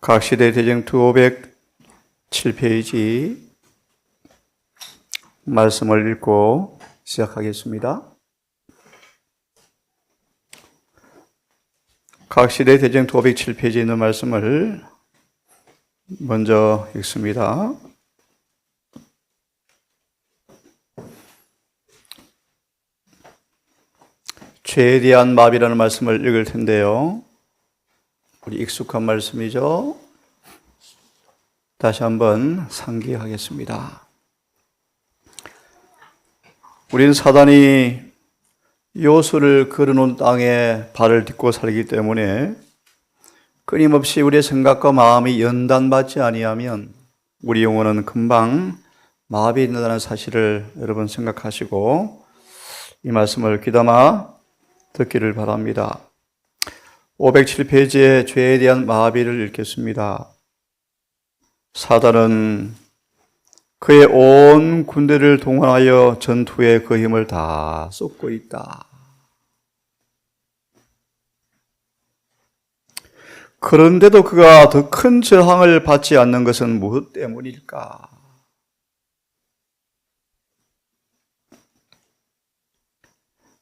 각시대 대쟁투 507페이지 말씀을 읽고 시작하겠습니다. 각시대 대쟁투 507페이지에 있는 말씀을 먼저 읽습니다. 죄에 대한 마비라는 말씀을 읽을 텐데요. 우리 익숙한 말씀이죠. 다시 한번 상기하겠습니다. 우리는 사단이 요술을 걸어놓은 땅에 발을 딛고 살기 때문에 끊임없이 우리의 생각과 마음이 연단받지 아니하면 우리 영혼은 금방 마비된다는 사실을 여러분 생각하시고 이 말씀을 귀담아 듣기를 바랍니다. 507페이지에 죄에 대한 마비를 읽겠습니다. 사단은 그의 온 군대를 동원하여 전투에 그 힘을 다 쏟고 있다. 그런데도 그가 더 큰 저항을 받지 않는 것은 무엇 때문일까?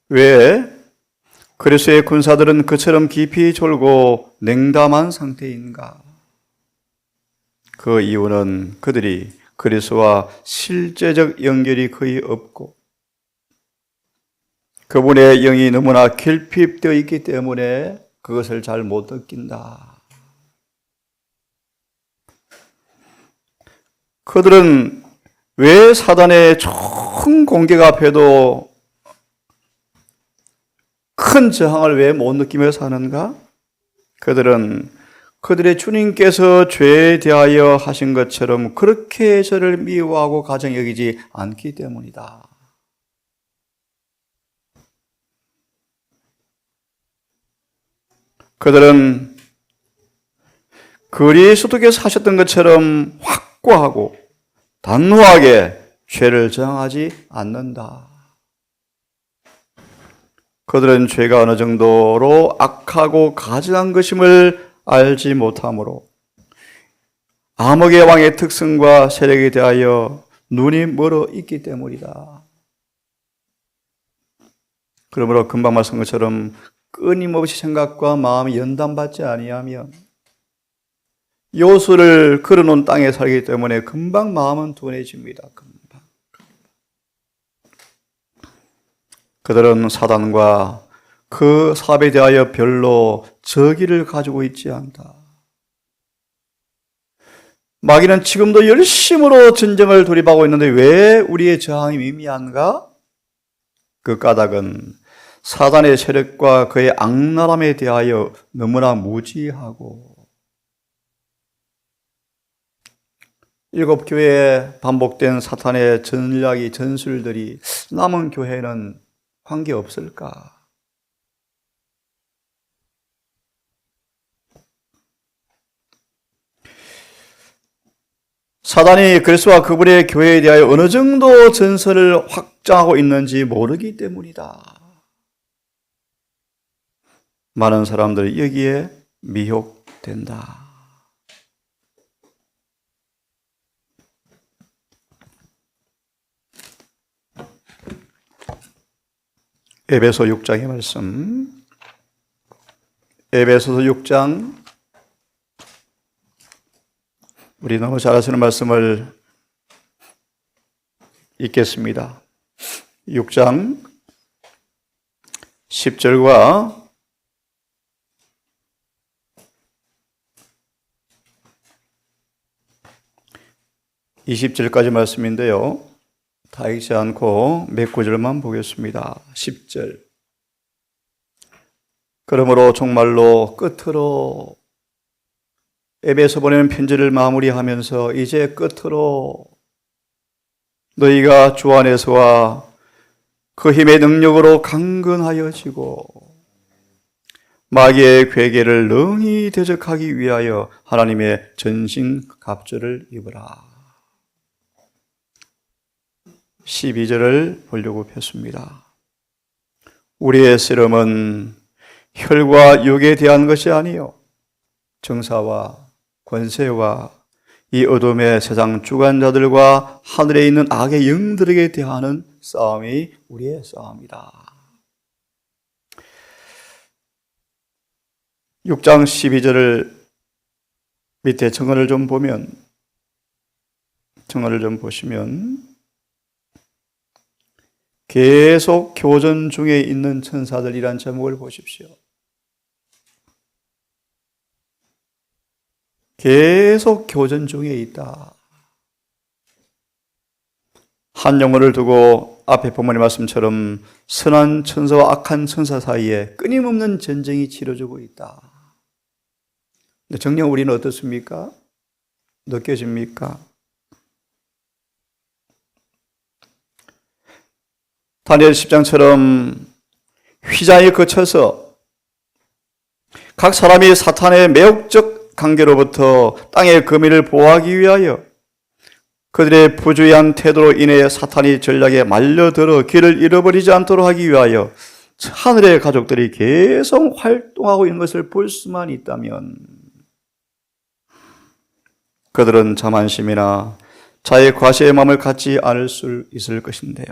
왜 그리스도의 군사들은 그처럼 깊이 졸고 냉담한 상태인가? 그 이유는 그들이 그리스도와 실제적 연결이 거의 없고 그분의 영이 너무나 결핍되어 있기 때문에 그것을 잘 못 느낀다. 그들은 왜 사단의 총 공격 앞에도 큰 저항을 왜 못 느끼며 사는가? 그들은 그들의 주님께서 죄에 대하여 하신 것처럼 그렇게 저를 미워하고 가정 여기지 않기 때문이다. 그들은 그리스도께서 하셨던 것처럼 확고하고 단호하게 죄를 저항하지 않는다. 그들은 죄가 어느 정도로 악하고 가증한 것임을 알지 못하므로 암흑의 왕의 특성과 세력에 대하여 눈이 멀어 있기 때문이다. 그러므로 금방 말씀한 것처럼 끊임없이 생각과 마음이 연단받지 아니하면 요술을 걸어놓은 땅에 살기 때문에 금방 마음은 둔해집니다. 금방. 그들은 사단과 그 사업에 대하여 별로 적의를 가지고 있지 않다. 마귀는 지금도 열심으로 전쟁을 돌입하고 있는데 왜 우리의 저항이 미미한가? 그 까닭은 사단의 세력과 그의 악랄함에 대하여 너무나 무지하고 일곱 교회에 반복된 사탄의 전략이 전술들이 남은 교회는 관계 없을까? 사단이 그리스도와 그분의 교회에 대하여 어느 정도 전선을 확장하고 있는지 모르기 때문이다. 많은 사람들이 여기에 미혹된다. 에베소 6장의 말씀, 에베소서 6장, 우리 너무 잘 아시는 말씀을 읽겠습니다. 6장 10절과 20절까지 말씀인데요. 다 읽지 않고 몇 구절만 보겠습니다. 10절. 그러므로 정말로 끝으로 에베소 보내는 편지를 마무리하면서 이제 끝으로 너희가 주 안에서와 그 힘의 능력으로 강건하여지고 마귀의 괴계를 능히 대적하기 위하여 하나님의 전신갑주를 입으라. 12절을 보려고 폈습니다. 우리의 씨름은 혈과 육에 대한 것이 아니요 정사와 권세와 이 어둠의 세상 주관자들과 하늘에 있는 악의 영들에게 대하는 싸움이 우리의 싸움이다. 6장 12절을 밑에 정언을 좀 보시면 계속 교전 중에 있는 천사들이란 제목을 보십시오. 계속 교전 중에 있다. 한 영혼을 두고 앞에 본문의 말씀처럼 선한 천사와 악한 천사 사이에 끊임없는 전쟁이 치러지고 있다. 근데 정녕 우리는 어떻습니까? 느껴집니까? 다니엘 10장처럼 휘장에 거쳐서 각 사람이 사탄의 매혹적 관계로부터 땅의 거민을 보호하기 위하여 그들의 부주의한 태도로 인해 사탄이 전략에 말려들어 길을 잃어버리지 않도록 하기 위하여 하늘의 가족들이 계속 활동하고 있는 것을 볼 수만 있다면 그들은 자만심이나 자의 과시의 마음을 갖지 않을 수 있을 것인데요.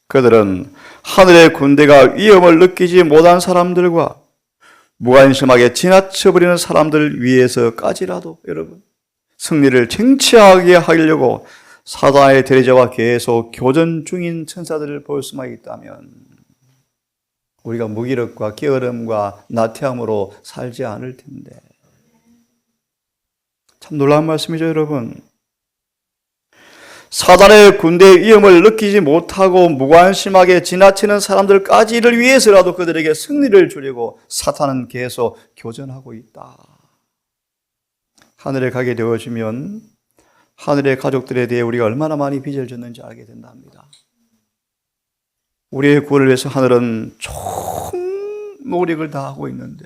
그들은 하늘의 군대가 위험을 느끼지 못한 사람들과 무관심하게 지나쳐버리는 사람들 위해서까지라도 여러분 승리를 쟁취하게 하려고 사단의 대리자와 계속 교전 중인 천사들을 볼 수만 있다면 우리가 무기력과 게으름과 나태함으로 살지 않을 텐데. 참 놀라운 말씀이죠, 여러분. 사단의 군대의 위험을 느끼지 못하고 무관심하게 지나치는 사람들까지를 위해서라도 그들에게 승리를 주려고 사탄은 계속 교전하고 있다. 하늘에 가게 되어지면 하늘의 가족들에 대해 우리가 얼마나 많이 빚을 졌는지 알게 된답니다. 우리의 구원을 위해서 하늘은 총 노력을 다하고 있는데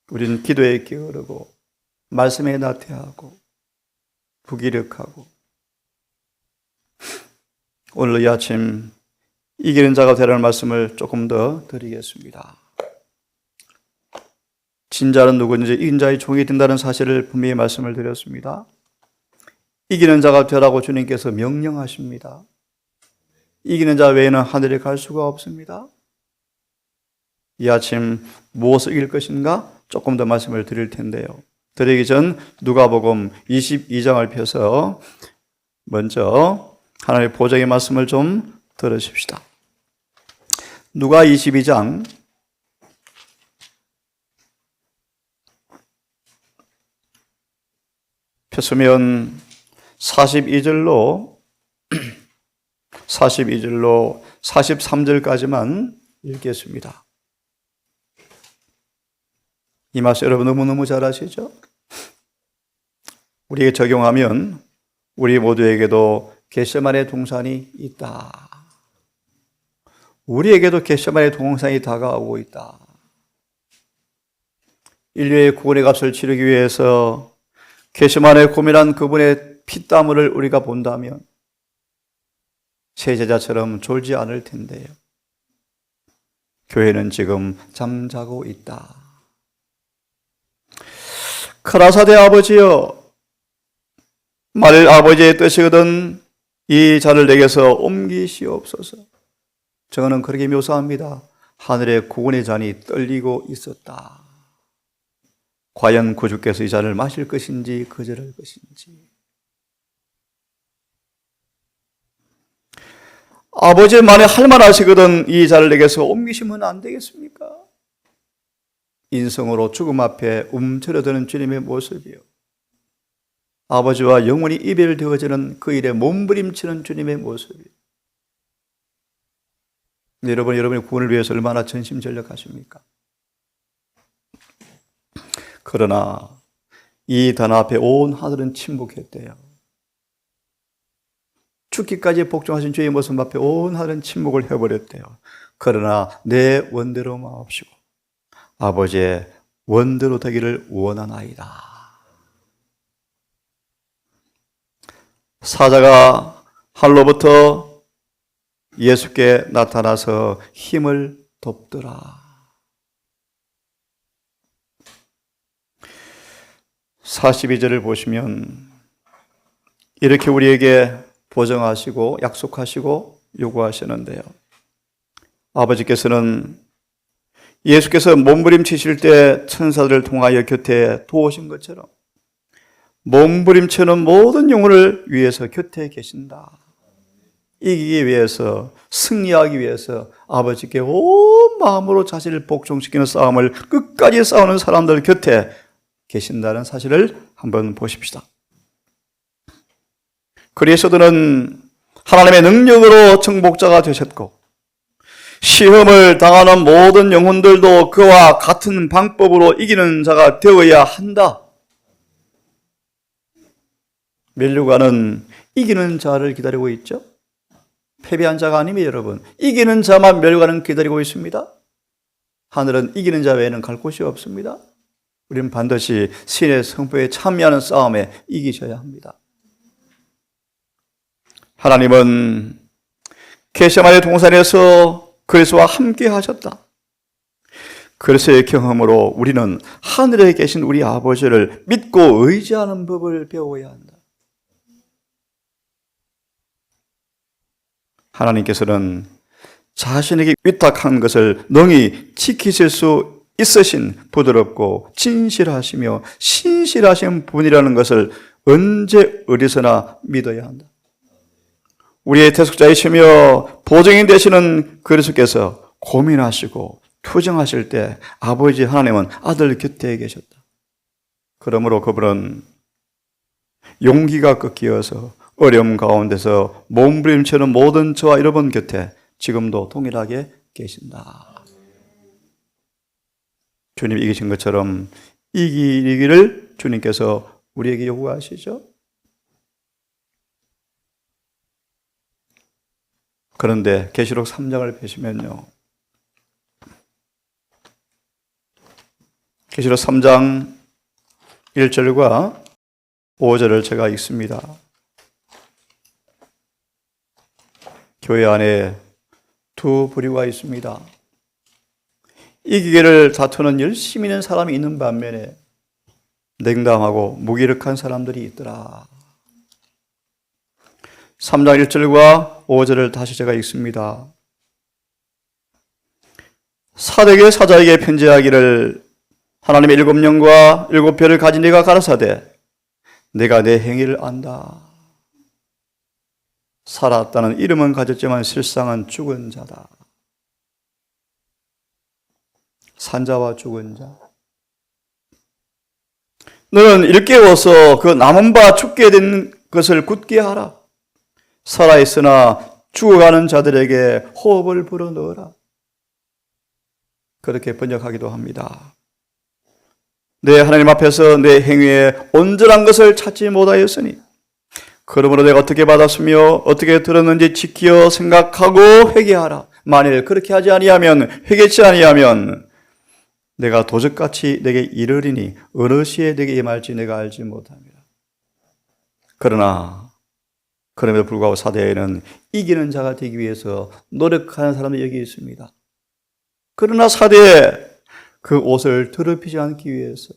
우리는 기도에 게으르고 말씀에 나태하고 부기력하고 오늘 이 아침 이기는 자가 되라는 말씀을 조금 더 드리겠습니다. 진자는 누구든지 이긴 자의 종이 된다는 사실을 분명히 말씀을 드렸습니다. 이기는 자가 되라고 주님께서 명령하십니다. 이기는 자 외에는 하늘에 갈 수가 없습니다. 이 아침 무엇을 이길 것인가? 조금 더 말씀을 드릴 텐데요. 드리기 전 누가복음 22장을 펴서 먼저 하나님의 보장의 말씀을 좀 들으십시다. 누가 22장 펴서면 42절로 43절까지만 읽겠습니다. 이 말씀 여러분 너무너무 잘 아시죠? 우리에게 적용하면 우리 모두에게도 겟세마네 동산이 있다. 우리에게도 겟세마네 동산이 다가오고 있다. 인류의 구원의 값을 치르기 위해서 겟세마네 고민한 그분의 피땀을 우리가 본다면 세제자처럼 졸지 않을 텐데요. 교회는 지금 잠자고 있다. 가라사대 아버지여, 만일 아버지의 뜻이거든 이 잔을 내게서 옮기시옵소서. 저는 그렇게 묘사합니다. 하늘의 구원의 잔이 떨리고 있었다. 과연 구주께서 이 잔을 마실 것인지 거절할 것인지. 아버지 만에 할 만하시거든 이 잔을 내게서 옮기시면 안 되겠습니까? 인성으로 죽음 앞에 움츠러드는 주님의 모습이요, 아버지와 영원히 이별되어지는 그 일에 몸부림치는 주님의 모습이요. 여러분의 구원을 위해서 얼마나 전심전력하십니까? 그러나 이 단어 앞에 온 하늘은 침묵했대요. 죽기까지 복종하신 주의 모습 앞에 온 하늘은 침묵을 해버렸대요. 그러나 내 원대로 마옵시고 아버지의 원대로 되기를 원하나이다. 사자가 하늘로부터 예수께 나타나서 힘을 돕더라. 42절을 보시면 이렇게 우리에게 보정하시고 약속하시고 요구하시는데요. 아버지께서는 예수께서 몸부림치실 때 천사들을 통하여 곁에 도우신 것처럼 몸부림치는 모든 영혼을 위해서 곁에 계신다. 이기기 위해서, 승리하기 위해서 아버지께 온 마음으로 자신을 복종시키는 싸움을 끝까지 싸우는 사람들 곁에 계신다는 사실을 한번 보십시다. 그리스도는 하나님의 능력으로 정복자가 되셨고 시험을 당하는 모든 영혼들도 그와 같은 방법으로 이기는 자가 되어야 한다. 면류관은 이기는 자를 기다리고 있죠. 패배한 자가 아닙니다, 여러분. 이기는 자만 면류관은 기다리고 있습니다. 하늘은 이기는 자 외에는 갈 곳이 없습니다. 우리는 반드시 신의 성부에 참여하는 싸움에 이기셔야 합니다. 하나님은 겟세마네 동산에서 그리스도와 함께 하셨다. 그리스도의 경험으로 우리는 하늘에 계신 우리 아버지를 믿고 의지하는 법을 배워야 한다. 하나님께서는 자신에게 위탁한 것을 능히 지키실 수 있으신 부드럽고 진실하시며 신실하신 분이라는 것을 언제 어디서나 믿어야 한다. 우리의 대속자이시며 보증인 되시는 그리스도께서 고민하시고 투정하실 때 아버지 하나님은 아들 곁에 계셨다. 그러므로 그분은 용기가 꺾이어서 어려움 가운데서 몸부림치는 모든 저와 여러분 곁에 지금도 동일하게 계신다. 주님 이기신 것처럼 이기기를 주님께서 우리에게 요구하시죠. 그런데 계시록 3장을 보시면요, 계시록 3장 1절과 5절을 제가 읽습니다. 교회 안에 두 부류가 있습니다. 이기기를 다투는 열심히 있는 사람이 있는 반면에 냉담하고 무기력한 사람들이 있더라. 3장 1절과 5절을 다시 제가 읽습니다. 사대교회 사자에게 편지하기를 하나님의 7영과 7별을 가진 네가 가라사대 내가 내 행위를 안다. 살았다는 이름은 가졌지만 실상은 죽은 자다. 산자와 죽은 자. 너는 일깨워서 그 남은 바 죽게 된 것을 굳게 하라. 살아있으나 죽어가는 자들에게 호흡을 불어넣어라. 그렇게 번역하기도 합니다. 내 하나님 앞에서 내 행위에 온전한 것을 찾지 못하였으니 그러므로 내가 어떻게 받았으며 어떻게 들었는지 지켜 생각하고 회개하라. 만일 그렇게 하지 아니하면 회개치 아니하면 내가 도적같이 내게 이르리니 어느 시에 내게 임할지 내가 알지 못합니다. 그럼에도 불구하고 사대에는 이기는 자가 되기 위해서 노력하는 사람들이 여기 있습니다. 그러나 사대에 그 옷을 더럽히지 않기 위해서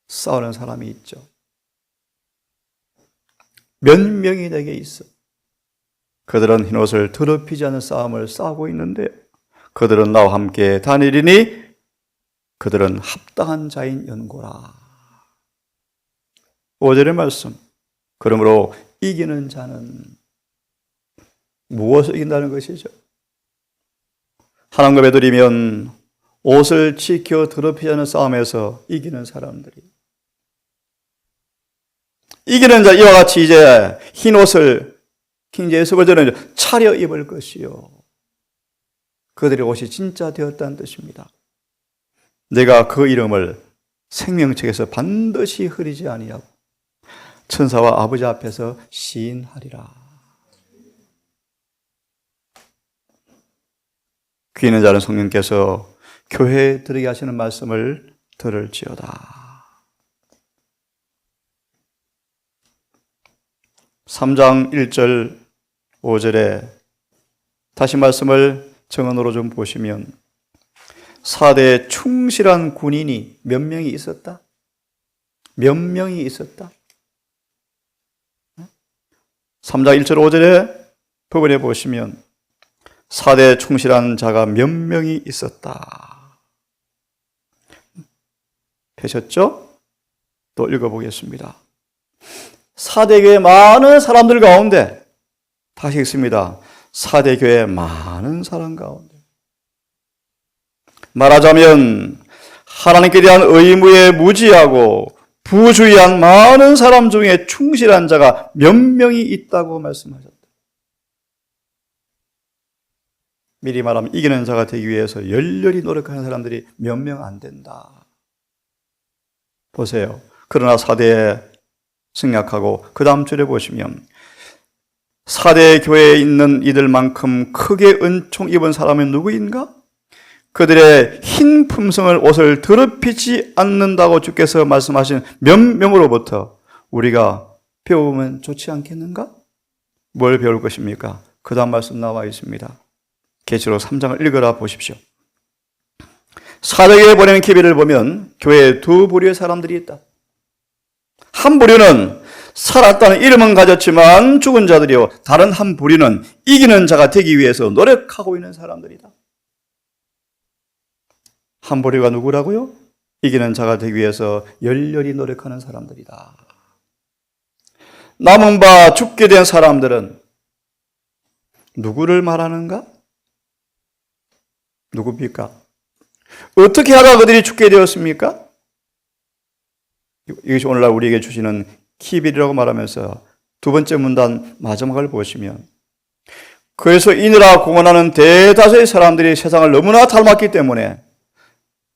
싸우는 사람이 있죠. 몇 명이 내게 있어. 그들은 흰옷을 더럽히지 않는 싸움을 싸우고 있는데 그들은 나와 함께 다니리니 그들은 합당한 자인 연고라. 5절의 말씀. 그러므로 이기는 자는 무엇을 이긴다는 것이죠? 하나님과 배드리면 옷을 지켜 더럽히지 않는 싸움에서 이기는 사람들이 이기는 자 이와 같이 이제 흰 옷을 킹제스버전은 차려 입을 것이요 그들의 옷이 진짜 되었다는 뜻입니다. 내가 그 이름을 생명책에서 반드시 흐리지 아니하고 천사와 아버지 앞에서 시인하리라. 귀 있는 자는 성령께서 교회에 들으게 하시는 말씀을 들을지어다. 3장 1절 5절에 다시 말씀을 정언으로 좀 보시면 4대에 충실한 군인이 몇 명이 있었다? 몇 명이 있었다? 3장 1절 5절에 부분에 보시면 사대에 충실한 자가 몇 명이 있었다. 되셨죠? 또 읽어보겠습니다. 사대교회 많은 사람들 가운데, 다시 읽습니다. 사대교회 많은 사람 가운데, 말하자면 하나님께 대한 의무에 무지하고 부주의한 많은 사람 중에 충실한 자가 몇 명이 있다고 말씀하셨다. 미리 말하면 이기는 자가 되기 위해서 열렬히 노력하는 사람들이 몇 명 안 된다. 보세요. 그러나 사대에 승약하고 그 다음 줄에 보시면 사대 교회에 있는 이들만큼 크게 은총 입은 사람이 누구인가? 그들의 흰 품성을 옷을 더럽히지 않는다고 주께서 말씀하신 몇 명으로부터 우리가 배우면 좋지 않겠는가? 뭘 배울 것입니까? 그 다음 말씀 나와 있습니다. 계시록 3장을 읽어라 보십시오. 사대교회에 보내는 기별을 보면 교회에 두 부류의 사람들이 있다. 한 부류는 살았다는 이름은 가졌지만 죽은 자들이요, 다른 한 부류는 이기는 자가 되기 위해서 노력하고 있는 사람들이다. 한 부류가 누구라고요? 이기는 자가 되기 위해서 열렬히 노력하는 사람들이다. 남은 바 죽게 된 사람들은 누구를 말하는가? 누굽니까? 어떻게 하다 그들이 죽게 되었습니까? 이것이 오늘날 우리에게 주시는 키빌이라고 말하면서 두 번째 문단 마지막을 보시면, 그래서 인으로 공언하는 대다수의 사람들이 세상을 너무나 닮았기 때문에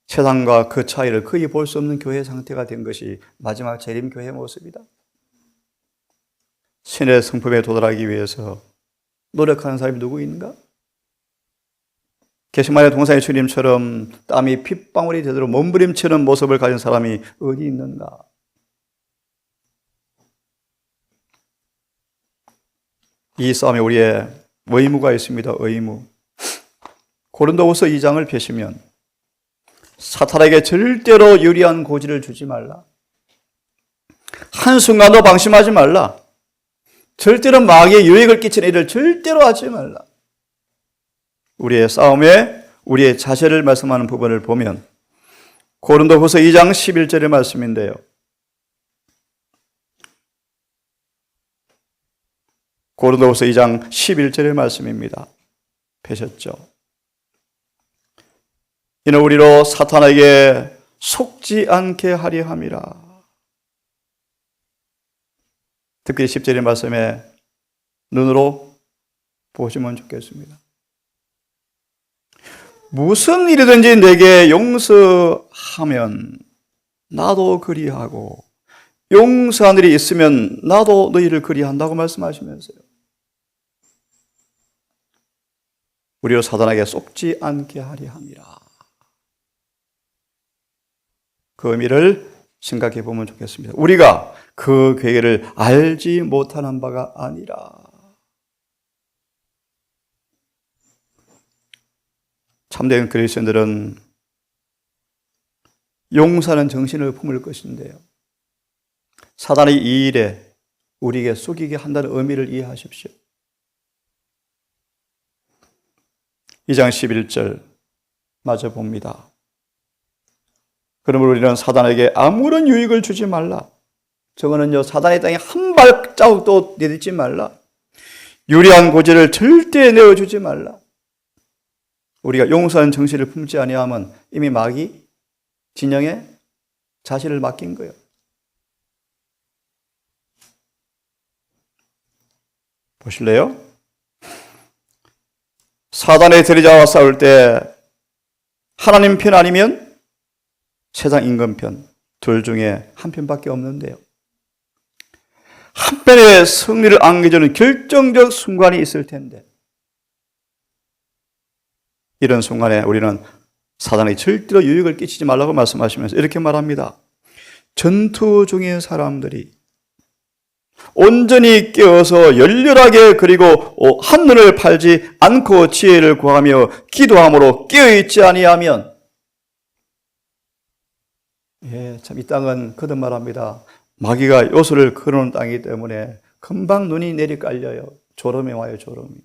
세상과 그 차이를 거의 볼 수 없는 교회 상태가 된 것이 마지막 재림교회의 모습이다. 신의 성품에 도달하기 위해서 노력하는 사람이 누구인가? 게시만의 동산의 주님처럼 땀이 핏방울이 되도록 몸부림치는 모습을 가진 사람이 어디 있는가? 이 싸움에 우리의 의무가 있습니다. 의무. 고린도후서 2장을 펴시면 사탄에게 절대로 유리한 고지를 주지 말라. 한순간도 방심하지 말라. 절대로 마귀의 유익을 끼치는 일을 절대로 하지 말라. 우리의 싸움에 우리의 자세를 말씀하는 부분을 보면 고린도후서 2장 11절의 말씀인데요. 고린도후서 2장 11절의 말씀입니다. 펴셨죠? 이는 우리로 사탄에게 속지 않게 하려 함이라. 특히 10절의 말씀에 눈으로 보시면 좋겠습니다. 무슨 일이든지 내게 용서하면 나도 그리하고 용서한 일이 있으면 나도 너희를 그리한다고 말씀하시면서요. 우리로 사단에게 속지 않게 하려 함이라. 그 의미를 생각해 보면 좋겠습니다. 우리가 그 계획을 알지 못하는 바가 아니라. 참된 그리스도인들은 용서하는 정신을 품을 것인데요. 사단의 이 일에 우리에게 속이게 한다는 의미를 이해하십시오. 2장 11절 마저 봅니다. 그러므로 우리는 사단에게 아무런 유익을 주지 말라. 저거는요, 사단의 땅에 한 발자국도 내딛지 말라. 유리한 고지를 절대 내어주지 말라. 우리가 용서하는 정신을 품지 아니하면 이미 마귀 진영에 자신을 맡긴 거예요. 보실래요? 사단의 대리자와 싸울 때 하나님 편 아니면 세상 임금 편, 둘 중에 한 편밖에 없는데요. 한 편의 승리를 안겨주는 결정적 순간이 있을 텐데, 이런 순간에 우리는 사단에게 절대로 유익을 끼치지 말라고 말씀하시면서 이렇게 말합니다. 전투 중인 사람들이 온전히 깨어서 열렬하게 그리고 한눈을 팔지 않고 지혜를 구하며 기도함으로 깨어있지 아니하면 예, 참 이 땅은 거듭 말합니다. 마귀가 요술을 걸어놓은 땅이기 때문에 금방 눈이 내리 깔려요. 졸음이 와요, 졸음이.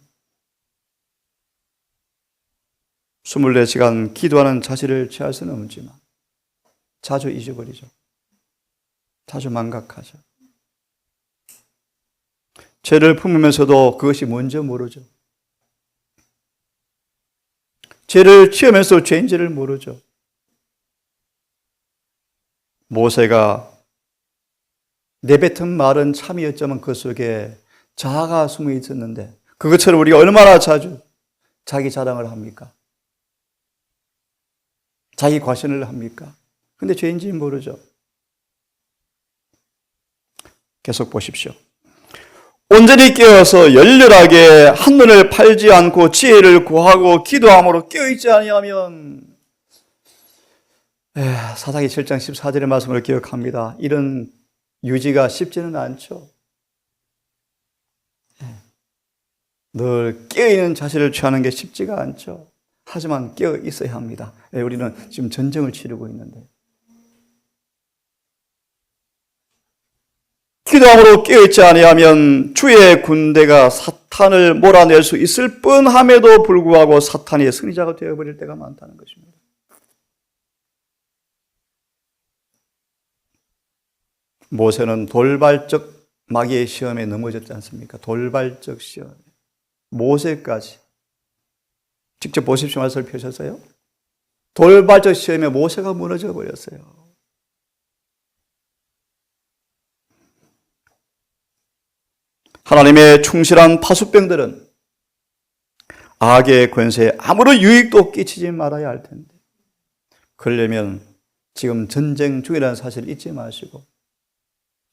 24시간 기도하는 자세를 취할 수는 없지만 자주 잊어버리죠. 자주 망각하죠. 죄를 품으면서도 그것이 뭔지 모르죠. 죄를 지으면서 죄인지를 모르죠. 모세가 내뱉은 말은 참이었지만 그 속에 자아가 숨어 있었는데 그것처럼 우리가 얼마나 자주 자기 자랑을 합니까? 자기 과신을 합니까? 근데 죄인지 모르죠. 계속 보십시오. 온전히 깨어서 열렬하게 한눈을 팔지 않고 지혜를 구하고 기도함으로 깨어있지 아니하면 사사기 7장 14절의 말씀을 기억합니다. 이런 유지가 쉽지는 않죠. 늘 깨어있는 자세를 취하는 게 쉽지가 않죠. 하지만 깨어 있어야 합니다. 우리는 지금 전쟁을 치르고 있는데 기도함으로 깨어있지 아니하면 주의 군대가 사탄을 몰아낼 수 있을 뻔함에도 불구하고 사탄이 승리자가 되어버릴 때가 많다는 것입니다. 모세는 돌발적 마귀의 시험에 넘어졌지 않습니까? 돌발적 시험. 모세까지. 직접 보십시오. 말씀을 펴셨어요? 돌발적 시험에 모세가 무너져 버렸어요. 하나님의 충실한 파수병들은 악의 권세에 아무런 유익도 끼치지 말아야 할 텐데 그러려면 지금 전쟁 중이라는 사실을 잊지 마시고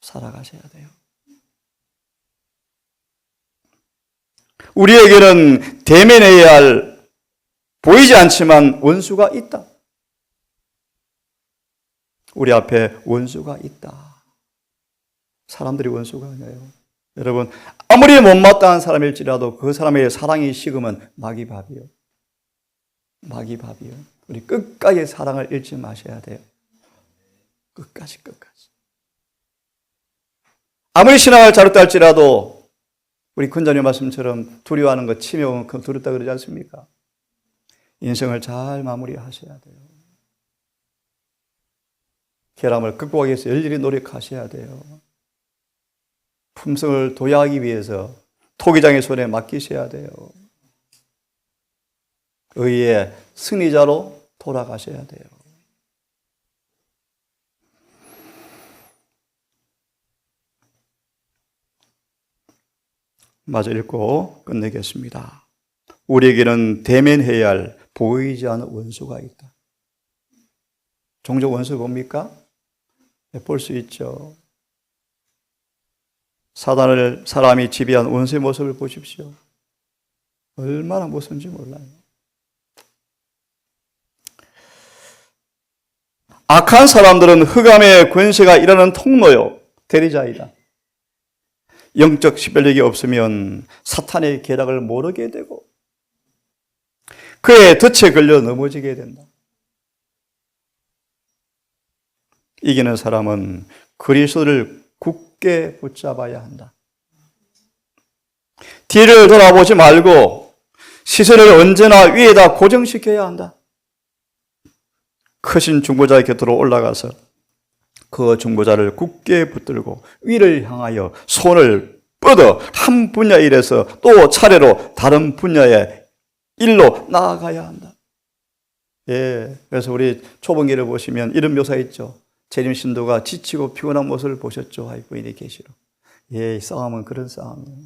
살아가셔야 돼요. 우리에게는 대면해야 할 보이지 않지만 원수가 있다. 우리 앞에 원수가 있다. 사람들이 원수가 아니에요. 여러분, 아무리 못마땅한 사람일지라도 그 사람의 사랑이 식으면 마귀밥이요. 마귀밥이요. 우리 끝까지 사랑을 잃지 마셔야 돼요. 끝까지. 아무리 신앙을 잘했다 할지라도 우리 군자님 말씀처럼 두려워하는 것, 치매 오면 두렵다 그러지 않습니까? 인생을 잘 마무리하셔야 돼요. 결함을 극복하기 위해서 열렬히 노력하셔야 돼요. 품성을 도야하기 위해서 토기장의 손에 맡기셔야 돼요. 의의 승리자로 돌아가셔야 돼요. 마저 읽고 끝내겠습니다. 우리에게는 대면해야 할 보이지 않는 원수가 있다. 종종 원수 뭡니까? 볼 수 있죠. 사단을 사람이 지배한 원수의 모습을 보십시오. 얼마나 무서운지 몰라요. 악한 사람들은 흑암의 권세가 일하는 통로요, 대리자이다. 영적 식별력이 없으면 사탄의 계략을 모르게 되고 그의 덫에 걸려 넘어지게 된다. 이기는 사람은 그리스도를 굳게 붙잡아야 한다. 뒤를 돌아보지 말고 시선을 언제나 위에다 고정시켜야 한다. 크신 중보자의 곁으로 올라가서 그 중보자를 굳게 붙들고 위를 향하여 손을 뻗어 한 분야의 일에서 또 차례로 다른 분야의 일로 나아가야 한다. 예, 그래서 우리 초봉기를 보시면 이런 묘사 있죠. 재림 신도가 지치고 피곤한 모습을 보셨죠. 부인이 계시로. 예, 싸움은 그런 싸움이에요.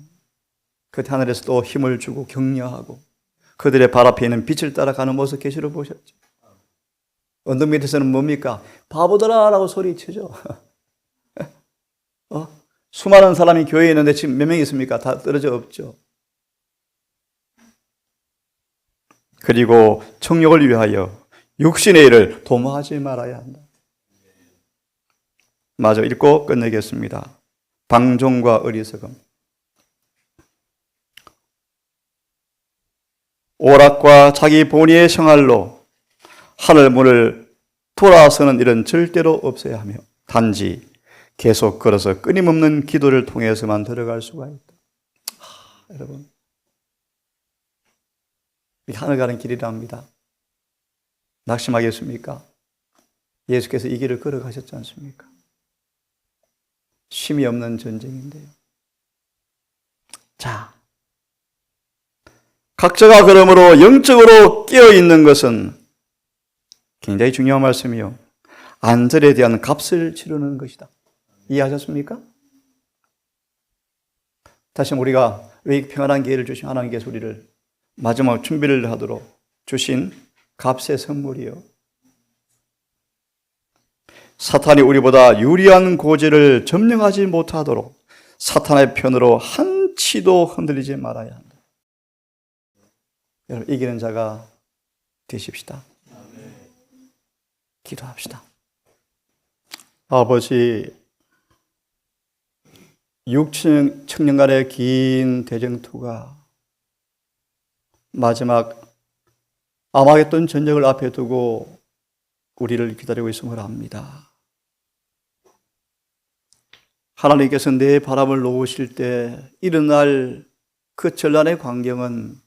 그 하늘에서 또 힘을 주고 격려하고 그들의 발 앞에 있는 빛을 따라가는 모습 계시로 보셨죠. 언덕 밑에서는 뭡니까? 바보들아라고 소리치죠. 수많은 사람이 교회에 있는데 지금 몇 명 있습니까? 다 떨어져 없죠. 그리고 정욕을 위하여 육신의 일을 도모하지 말아야 한다. 마저 읽고 끝내겠습니다. 방종과 어리석음. 오락과 자기 본의의 생활로 하늘문을 돌아서는 일은 절대로 없어야 하며 단지 계속 걸어서 끊임없는 기도를 통해서만 들어갈 수가 있다. 여러분, 이 하늘 가는 길이랍니다. 낙심하겠습니까? 예수께서 이 길을 걸어가셨지 않습니까? 쉼이 없는 전쟁인데요. 자, 각자가 그러므로 영적으로 깨어있는 것은 굉장히 중요한 말씀이요. 안전에 대한 값을 치르는 것이다. 이해하셨습니까? 다시 우리가 왜 평안한 기회를 주신 하나님께서 우리를 마지막 준비를 하도록 주신 값의 선물이요. 사탄이 우리보다 유리한 고지를 점령하지 못하도록 사탄의 편으로 한치도 흔들리지 말아야 한다. 여러분, 이기는 자가 되십시다. 기도합시다. 아버지, 6천년간의 긴 대쟁투가 마지막 아마겟돈 전쟁을 앞에 두고 우리를 기다리고 있음을 압니다. 하나님께서 내 바람을 놓으실 때 일어날 그 전란의 광경은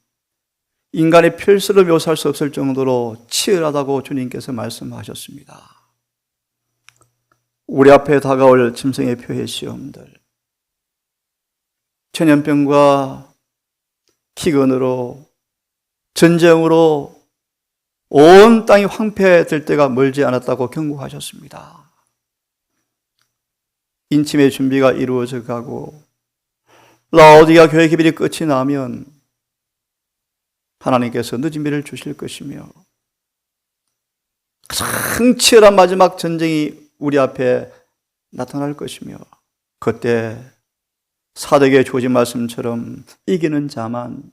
인간의 필수로 묘사할 수 없을 정도로 치열하다고 주님께서 말씀하셨습니다. 우리 앞에 다가올 짐승의 표의 시험들, 전염병과 기근으로, 전쟁으로 온 땅이 황폐될 때가 멀지 않았다고 경고하셨습니다. 인침의 준비가 이루어져 가고 라오디게아 교회 기별이 끝이 나면 하나님께서 늦은 비를 주실 것이며 가장 치열한 마지막 전쟁이 우리 앞에 나타날 것이며 그때 사도행전의 조지 말씀처럼 이기는 자만,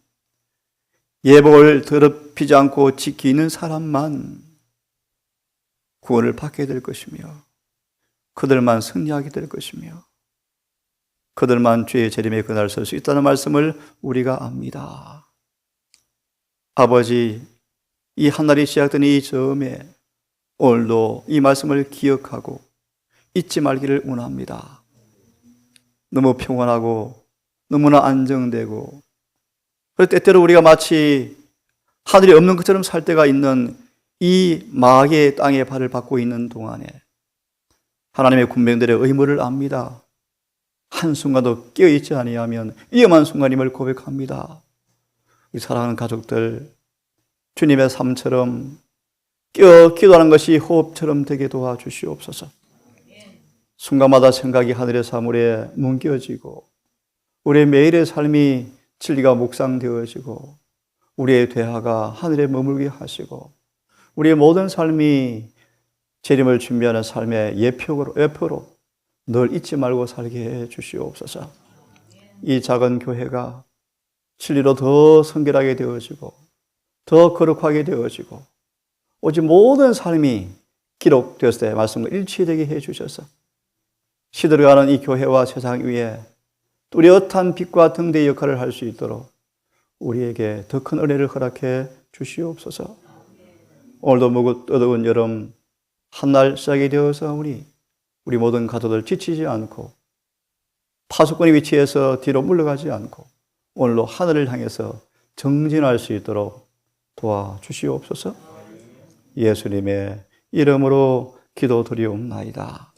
예복을 더럽히지 않고 지키는 사람만 구원을 받게 될 것이며 그들만 승리하게 될 것이며 그들만 주의 재림에 그날 설 수 있다는 말씀을 우리가 압니다. 아버지, 이 한날이 시작된 이 즈음에 오늘도 이 말씀을 기억하고 잊지 말기를 원합니다. 너무 평안하고 너무나 안정되고 때때로 우리가 마치 하늘이 없는 것처럼 살 때가 있는 이 마귀의 땅에 발을 받고 있는 동안에 하나님의 군병들의 의무를 압니다. 한순간도 깨어있지 아니하면 위험한 순간임을 고백합니다. 우리 사랑하는 가족들, 주님의 삶처럼 깨어 기도하는 것이 호흡처럼 되게 도와주시옵소서. 순간마다 생각이 하늘의 사물에 뭉겨지고 우리의 매일의 삶이 진리가 묵상되어지고 우리의 대화가 하늘에 머물게 하시고 우리의 모든 삶이 재림을 준비하는 삶의 예표로 늘 잊지 말고 살게 해 주시옵소서. 이 작은 교회가 진리로 더 성결하게 되어지고 더 거룩하게 되어지고 오직 모든 삶이 기록되었을 때 말씀과 일치되게 해 주셔서 시들어가는 이 교회와 세상 위에 뚜렷한 빛과 등대의 역할을 할 수 있도록 우리에게 더 큰 은혜를 허락해 주시옵소서. 오늘도 무겁고 뜨거운 여름 한날 시작이 되어서 우리 모든 가족들 지치지 않고 파수꾼의 위치에서 뒤로 물러가지 않고 오늘도 하늘을 향해서 정진할 수 있도록 도와주시옵소서. 예수님의 이름으로 기도드리옵나이다.